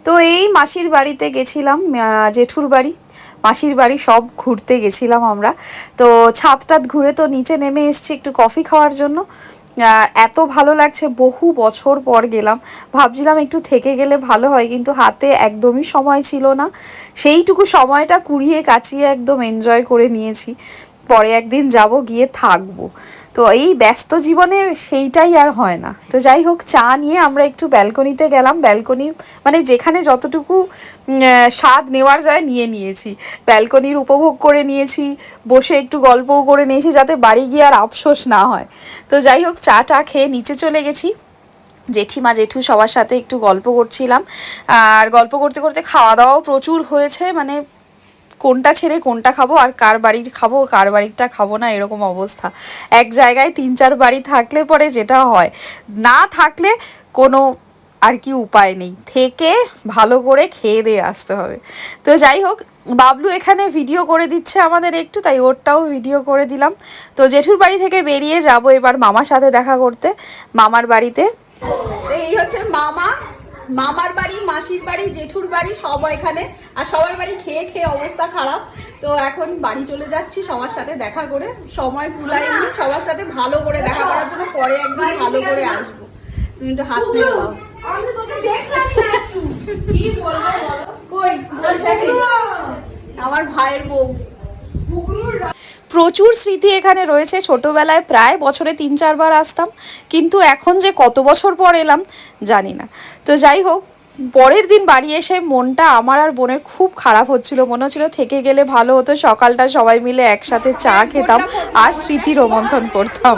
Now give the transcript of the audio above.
তো এই মাসির বাড়িতে গেছিলাম, জেঠুর বাড়ি মাসির বাড়ি সব ঘুরতে গেছিলাম আমরা। তো ছাদ টাদ ঘুরে তো নিচে নেমে এসেছি একটু কফি খাওয়ার জন্য। এত ভালো লাগছে, বহু বছর পর গেলাম। ভাবছিলাম একটু থেকে গেলে ভালো হয়, কিন্তু হাতে একদমই সময় ছিল না। সেইটুকু সময়টা কুড়িয়ে কাচিয়ে একদম এনজয় করে নিয়েছি। পরে একদিন যাব, গিয়ে থাকবো। তো এই ব্যস্ত জীবনে সেইটাই আর হয় না। তো যাই হোক, চা নিয়ে আমরা একটু ব্যালকনিতে গেলাম। ব্যালকনি মানে যেখানে যতটুকু স্বাদ নেওয়ার যায় নিয়ে নিয়েছি, ব্যালকনির উপভোগ করে নিয়েছি, বসে একটু গল্পও করে নিয়েছি, যাতে বাড়ি গিয়ে আর আফসোস না হয়। তো যাই হোক, চা টা খেয়ে নিচে চলে গেছি। জেঠিমা জেঠু সবার সাথে একটু গল্প করছিলাম। আর গল্প করতে করতে খাওয়া দাওয়াও প্রচুর হয়েছে, মানে কোনটা ছেড়ে কোনটা খাবো, আর কার বাড়ির খাবো কার বাড়িরটা খাবো না, এরকম অবস্থা। এক জায়গায় 3-4 বাড়ি থাকলে পরে যেটা হয়, না থাকলে কোনো আর কি উপায় নেই, থেকে ভালো করে খেয়ে দিয়ে আসতে হবে। তো যাই হোক, বাবলু এখানে ভিডিও করে দিচ্ছে আমাদের একটু, তাই ওরটাও ভিডিও করে দিলাম। তো জেঠুর বাড়ি থেকে বেরিয়ে যাব এবার মামার সাথে দেখা করতে, মামার বাড়িতে। এই হচ্ছে মামা, মামার বাড়ি, মাসির বাড়ি, জেঠুর বাড়ি সব এখানে। আর সবার বাড়ি খেয়ে খেয়ে অবস্থা খারাপ। তো এখন বাড়ি চলে যাচ্ছি সবার সাথে দেখা করে, সময় কুলাইনি সবার সাথে ভালো করে দেখা করার জন্য। পরে একদিন ভালো করে আসবো। তুমি একটু হাত নিয়ে দাও। আমার ভাইয়ের বউ। প্রচুর স্মৃতি এখানে রয়েছে। ছোটোবেলায় প্রায় বছরে 3-4 বার আসতাম, কিন্তু এখন যে কত বছর পর এলাম জানি না। তো যাই হোক, পরের দিন বাড়ি এসে মনটা আমার আর বোনের খুব খারাপ হচ্ছিল, মনে হচ্ছিল থেকে গেলে ভালো হতো, সকালটা সবাই মিলে একসাথে চা খেতাম আর স্মৃতি রোমন্থন করতাম।